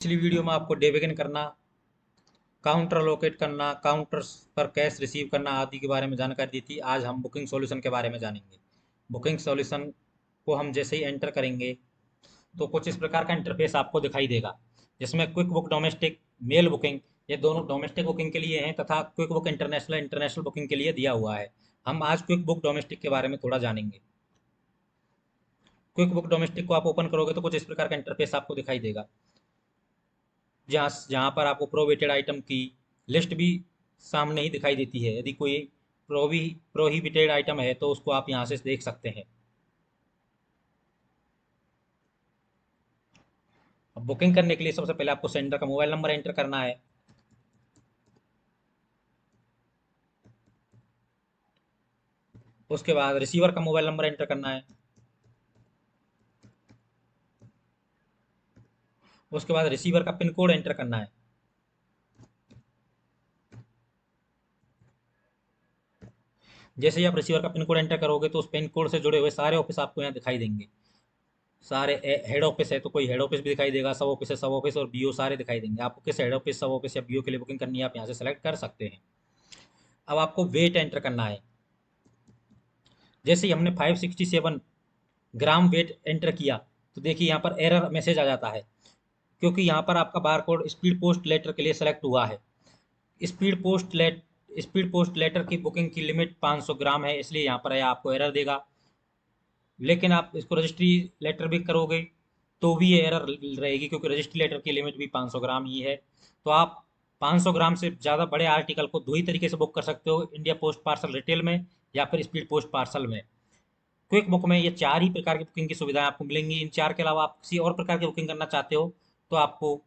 पिछली वीडियो में आपको डेबिगन करना, काउंटर लोकेट करना, काउंटर्स पर कैश रिसीव करना आदि के बारे में जानकारी दी थी। आज हम बुकिंग सॉल्यूशन के बारे में जानेंगे। बुकिंग सॉल्यूशन को हम जैसे ही एंटर करेंगे तो कुछ इस प्रकार का इंटरफेस आपको दिखाई देगा, जिसमें quick book domestic, mail booking, ये दोनों डोमेस्टिक बुकिंग के लिए हैं तथा quick book international international booking के लिए दिया हुआ है। हम आज क्विक बुक डोमेस्टिक के बारे में थोड़ा जानेंगे। क्विक बुक डोमेस्टिक को आप ओपन करोगे तो कुछ इस प्रकार का इंटरफेस आपको दिखाई देगा, जहाँ जहाँ पर आपको प्रोहिबिटेड आइटम की लिस्ट भी सामने ही दिखाई देती है। यदि कोई प्रोहिबिटेड आइटम है तो उसको आप यहाँ से देख सकते हैं। अब बुकिंग करने के लिए सबसे पहले आपको सेंडर का मोबाइल नंबर एंटर करना है। उसके बाद रिसीवर का मोबाइल नंबर एंटर करना है। उसके बाद रिसीवर का पिन कोड एंटर करना है। जैसे ही आप रिसीवर का पिन कोड एंटर करोगे तो उस पिन कोड से जुड़े हुए सारे ऑफिस आपको यहाँ दिखाई देंगे। सारे हेड ऑफिस है तो कोई हेड ऑफिस भी दिखाई देगा, सब ऑफिस है सब ऑफिस, और बीओ सारे दिखाई देंगे। आपको किस हेड ऑफिस, सब ऑफिस या बीओ के लिए बुकिंग करनी है आप यहाँ से सेलेक्ट कर सकते हैं। अब आपको वेट एंटर करना है। जैसे ही हमने 567 ग्राम वेट एंटर किया तो देखिए यहाँ पर एरर मैसेज आ जाता है, क्योंकि यहाँ पर आपका bar code speed post letter के लिए सेलेक्ट हुआ है। Speed post let speed post letter की बुकिंग की लिमिट 500 ग्राम है, इसलिए यहाँ पर आपको एरर देगा। लेकिन आप इसको रजिस्ट्री लेटर भी करोगे तो भी ये एरर रहेगी, क्योंकि रजिस्ट्री लेटर की लिमिट भी 500 ग्राम ही है। तो आप 500 ग्राम से ज़्यादा बड़े आर्टिकल को दो ही तरीके से बुक कर सकते हो, इंडिया पोस्ट पार्सल रिटेल में या फिर स्पीड पोस्ट पार्सल में। क्विक बुक में ये चार ही प्रकार की बुकिंग की सुविधाएं आपको मिलेंगी। इन चार के अलावा आप किसी और प्रकार की बुकिंग करना चाहते हो तो आपको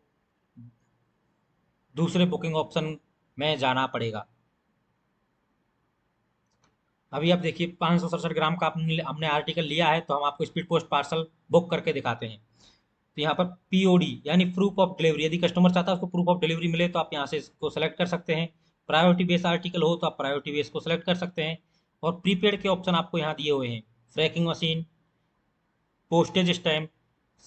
दूसरे बुकिंग ऑप्शन में जाना पड़ेगा। अभी आप देखिए 567 ग्राम का हमने आर्टिकल लिया है, तो हम आपको स्पीड पोस्ट पार्सल बुक करके दिखाते हैं। तो यहाँ पर पीओडी यानी प्रूफ ऑफ डिलीवरी, यदि कस्टमर चाहता है उसको प्रूफ ऑफ डिलीवरी मिले तो आप यहाँ से इसको सेलेक्ट कर सकते हैं। प्रायोरिटी बेस आर्टिकल हो तो आप प्रायोरिटी बेस को सेलेक्ट कर सकते हैं। और प्रीपेड के ऑप्शन आपको यहाँ दिए हुए हैं। Tracking machine, postage stamp,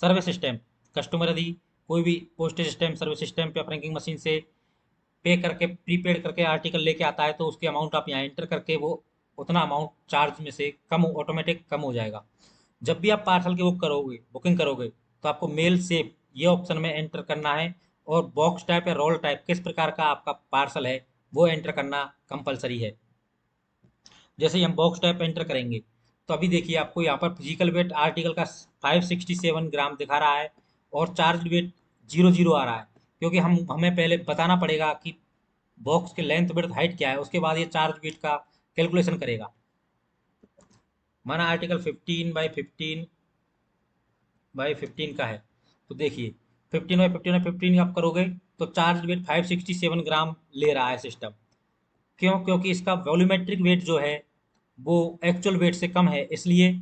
service stamp. Customer यदि कोई भी पोस्टेज स्टैम्प, सर्विस स्टैम्प या फ्रैंकिंग मशीन से पे करके, प्रीपेड करके आर्टिकल लेके आता है तो उसके अमाउंट आप यहाँ एंटर करके वो उतना अमाउंट चार्ज में से कम, ऑटोमेटिक कम हो जाएगा। जब भी आप पार्सल की बुकिंग करोगे तो आपको मेल सेफ ये ऑप्शन में एंटर करना है, और बॉक्स टाइप या रोल टाइप किस प्रकार का आपका पार्सल है वो एंटर करना कंपलसरी है। जैसे ही हम बॉक्स टाइप एंटर करेंगे तो अभी देखिए आपको यहाँ पर फिजिकल वेट आर्टिकल का 567 ग्राम दिखा रहा है, और चार्ज वेट 00 आ रहा है, क्योंकि हमें पहले बताना पड़ेगा कि बॉक्स के लेंथ विड्थ हाइट क्या है, उसके बाद ये चार्ज वेट का कैलकुलेशन करेगा। माना आर्टिकल 15 बाई 15 का है, तो देखिए 15 बाई 15 आप करोगे तो चार्ज वेट 567 ग्राम ले रहा है सिस्टम। क्यों? क्योंकि इसका वॉल्यूमेट्रिक वेट जो है वो एक्चुअल वेट से कम है, इसलिए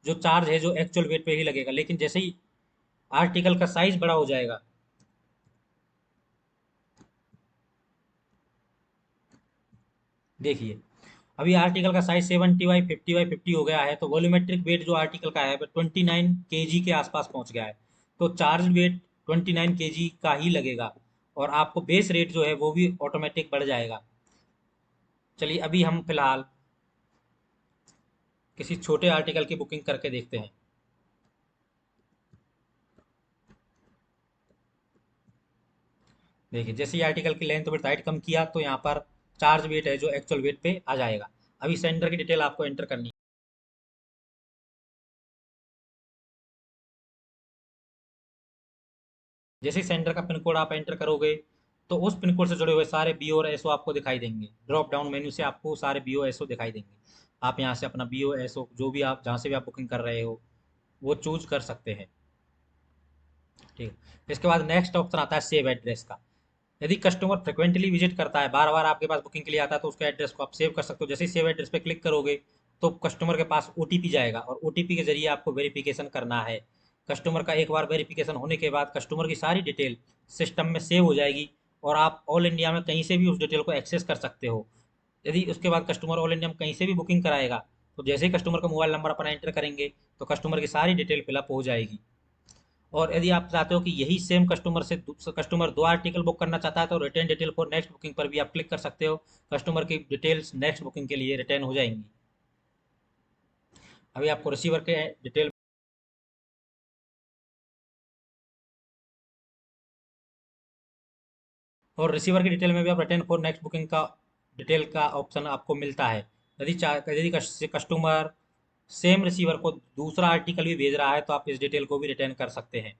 जो चार्ज है जो एक्चुअल वेट पे ही लगेगा। लेकिन जैसे ही आर्टिकल का साइज बड़ा हो जाएगा, देखिए अभी आर्टिकल का साइज 70 बाई 50 हो गया है, तो वॉल्यूमेट्रिक वेट जो आर्टिकल का है वो 29 kg के आसपास पहुंच गया है। तो चार्ज वेट 29 kg का ही लगेगा, और आपको बेस रेट जो है वो भी ऑटोमेटिक बढ़ जाएगा। चलिए अभी हम फिलहाल किसी छोटे आर्टिकल की बुकिंग करके देखते हैं। देखिए जैसे ही आर्टिकल की लेंथ विड्थ हाइट कम किया तो यहाँ पर चार्ज वेट है जो एक्चुअल वेट पे आ जाएगा। अभी सेंडर की डिटेल आपको एंटर करनी है। जैसे ही सेंडर का पिन कोड आप एंटर करोगे तो उस पिन कोड से जुड़े हुए सारे बीओ और एसओ आपको दिखाई देंगे। ड्रॉप डाउन मेन्यू से आपको सारे बीओ एसओ दिखाई देंगे। आप यहाँ से अपना बीओ एसओ जो भी आप जहाँ से भी आप बुकिंग कर रहे हो वो चूज कर सकते हैं। ठीक है, इसके बाद नेक्स्ट ऑप्शन आता है सेव एड्रेस का। यदि कस्टमर फ्रिक्वेंटली विजिट करता है, बार बार आपके पास बुकिंग के लिए आता है, तो उसके एड्रेस को आप सेव कर सकते हो। जैसे ही सेव एड्रेस पे क्लिक करोगे तो कस्टमर के पास ओटीपी जाएगा, और ओटीपी के जरिए आपको वेरिफिकेशन करना है। कस्टमर का एक बार वेरिफिकेशन होने के बाद कस्टमर की सारी डिटेल सिस्टम में सेव हो जाएगी, और आप ऑल इंडिया में कहीं से भी उस डिटेल को एक्सेस कर सकते हो। यदि उसके बाद कस्टमर ऑल इंडिया में कहीं से भी बुकिंग कराएगा तो जैसे ही कस्टमर का मोबाइल नंबर अपना एंटर करेंगे तो कस्टमर की सारी डिटेल फिलअप हो जाएगी। और यदि आप चाहते हो कि यही सेम कस्टमर से कस्टमर 2 आर्टिकल बुक करना चाहता है तो return detail for next booking पर भी आप क्लिक कर सकते हो। कस्टमर की डिटेल्स नेक्स्ट बुकिंग के लिए रिटर्न हो जाएंगी। अभी आपको रिसीवर के डिटेल और रिसीवर की डिटेल में भी आप रिटर्न फॉर नेक्स्ट बुकिंग का डिटेल का ऑप्शन आपको मिलता है। यदि कस्टमर सेम रिसीवर को दूसरा आर्टिकल भी भेज रहा है तो आप इस डिटेल को भी रिटर्न कर सकते हैं।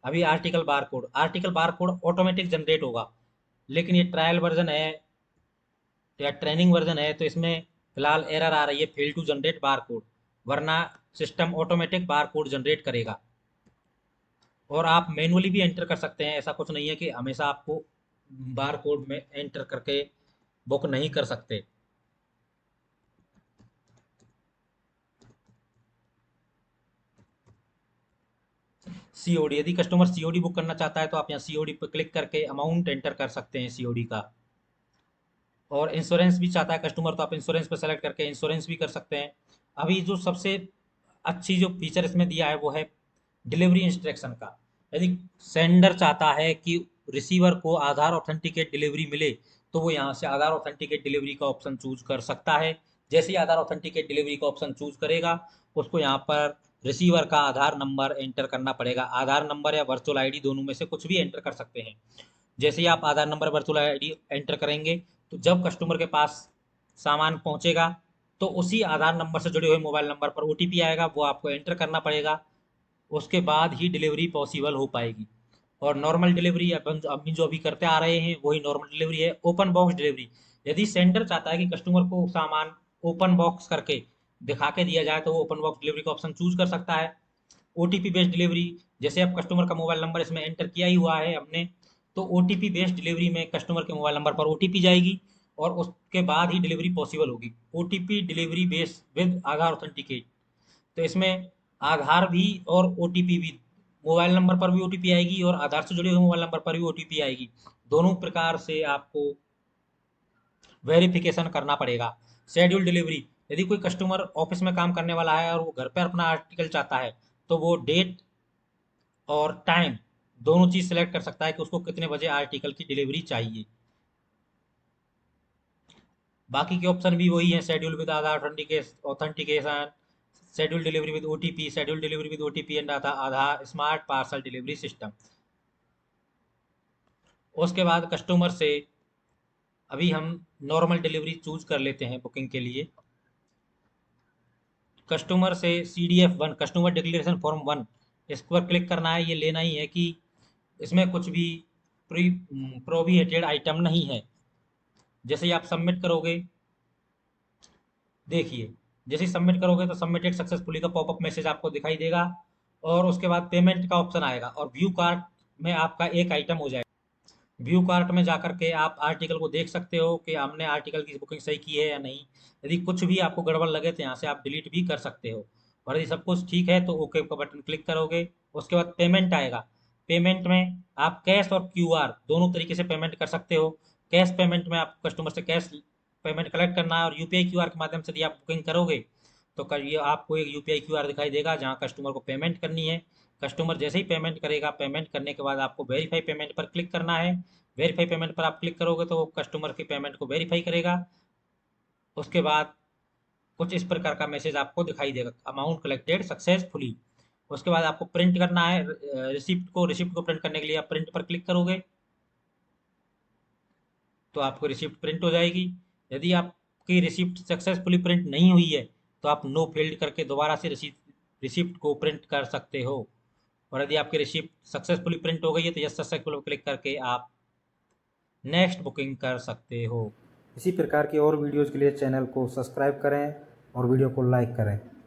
अभी article bar code automatic generate होगा, लेकिन ये ट्रायल वर्जन है या ट्रेनिंग वर्जन है तो इसमें फिलहाल एरर आ रही है, fail to generate bar code. वरना system automatic bar code generate करेगा और आप मैनुअली भी एंटर कर सकते हैं। ऐसा कुछ नहीं है कि हमेशा आपको बार कोड में एंटर करके बुक नहीं कर सकते। सीओडी, यदि कस्टमर सीओडी बुक करना चाहता है तो आप यहाँ सीओडी पर क्लिक करके अमाउंट एंटर कर सकते हैं सीओडी का। और इंश्योरेंस भी चाहता है कस्टमर तो आप इंश्योरेंस पर सेलेक्ट करके इंश्योरेंस भी कर सकते हैं। अभी जो सबसे अच्छी जो फीचर इसमें दिया है वो है डिलीवरी इंस्ट्रक्शन का। यदि सेंडर चाहता है कि रिसीवर को आधार ऑथेंटिकेट डिलीवरी मिले तो वो यहाँ से आधार ऑथेंटिकेट डिलीवरी का ऑप्शन चूज कर सकता है। जैसे ही आधार ऑथेंटिकेट डिलीवरी का ऑप्शन चूज करेगा उसको यहाँ पर रिसीवर का आधार नंबर एंटर करना पड़ेगा। आधार नंबर या वर्चुअल आईडी दोनों में से कुछ भी एंटर कर सकते हैं। जैसे ही आप आधार नंबर वर्चुअल आईडी एंटर करेंगे तो जब कस्टमर के पास सामान पहुंचेगा तो उसी आधार नंबर से जुड़े हुए मोबाइल नंबर पर ओटीपी आएगा, वो आपको एंटर करना पड़ेगा। उसके बाद ही डिलीवरी पॉसिबल हो पाएगी। और नॉर्मल डिलीवरी अपन अभी जो अभी करते आ रहे हैं वही नॉर्मल डिलीवरी है। ओपन बॉक्स डिलीवरी, यदि सेंटर चाहता है कि कस्टमर को सामान ओपन बॉक्स करके दिखा के दिया जाए तो वो ओपन बॉक्स डिलीवरी का ऑप्शन चूज कर सकता है। ओटीपी बेस्ड डिलीवरी, जैसे आप कस्टमर का मोबाइल नंबर इसमें एंटर किया ही हुआ है हमने, तो ओटीपी बेस्ड डिलीवरी में कस्टमर के मोबाइल नंबर पर ओटीपी जाएगी और उसके बाद ही डिलीवरी पॉसिबल होगी। OTP delivery based with Aadhaar authenticate, तो इसमें आधार भी और ओटीपी भी, मोबाइल नंबर पर भी ओटीपी आएगी और आधार से जुड़े हुए मोबाइल नंबर पर भी ओटीपी आएगी। दोनों प्रकार से आपको वेरिफिकेशन करना पड़ेगा। शेड्यूल डिलीवरी, यदि कोई कस्टमर ऑफिस में काम करने वाला है और वो घर पर अपना आर्टिकल चाहता है तो वो डेट और टाइम दोनों चीज सेलेक्ट कर सकता है कि उसको कितने बजे आर्टिकल की डिलीवरी चाहिए। बाकी के ऑप्शन भी वही है, schedule with Aadhaar authentication, schedule delivery with OTP, schedule delivery with OTP and Aadhaar smart parcel delivery system. उसके बाद कस्टमर से अभी हम नॉर्मल डिलीवरी चूज कर लेते हैं बुकिंग के लिए। कस्टमर से CDF 1 कस्टमर डिक्लेरेशन फॉर्म 1 इस पर क्लिक करना है। ये लेना ही है कि इसमें कुछ भी प्रोहिबिटेड आइटम नहीं है। जैसे ही आप सबमिट करोगे, देखिए जैसे ही सबमिट करोगे तो सबमिटेड सक्सेसफुली का पॉपअप मैसेज आपको दिखाई देगा और उसके बाद पेमेंट का ऑप्शन आएगा और व्यू कार्ट में आपका एक आइटम हो जाएगा। व्यू कार्ट में जाकर के आप आर्टिकल को देख सकते हो कि हमने आर्टिकल की बुकिंग सही की है या नहीं। यदि कुछ भी आपको गड़बड़ लगे तो यहाँ से आप डिलीट भी कर सकते हो। और यदि सब कुछ ठीक है तो ओके का बटन क्लिक करोगे। उसके बाद पेमेंट आएगा। पेमेंट में आप कैश और QR दोनों तरीके से पेमेंट कर सकते हो। कैश पेमेंट में आप कस्टमर से कैश पेमेंट कलेक्ट करना है और UPI QR के माध्यम से यदि आप बुकिंग करोगे तो ये आपको एक UPI QR दिखाई देगा जहाँ कस्टमर को पेमेंट करनी है। कस्टमर जैसे ही पेमेंट करेगा, पेमेंट करने के बाद आपको वेरीफाई पेमेंट पर क्लिक करना है। वेरीफाई पेमेंट पर आप क्लिक करोगे तो वो कस्टमर की पेमेंट को वेरीफाई करेगा। उसके बाद कुछ इस प्रकार का मैसेज आपको दिखाई देगा, अमाउंट कलेक्टेड सक्सेसफुली। उसके बाद आपको प्रिंट करना है रिसिप्ट को प्रिंट करने के लिए आप प्रिंट पर क्लिक करोगे तो आपको रिसिप्ट प्रिंट हो जाएगी। यदि आपकी रिसिप्ट सक्सेसफुली प्रिंट नहीं हुई है तो आप नो फील्ड करके दोबारा से रिसिप्ट को प्रिंट कर सकते हो। और यदि आपकी रिसिप्ट सक्सेसफुली प्रिंट हो गई है तो यस सक्सेसफुल क्लिक करके आप नेक्स्ट बुकिंग कर सकते हो। इसी प्रकार की और वीडियोज़ के लिए चैनल को सब्सक्राइब करें और वीडियो को लाइक करें।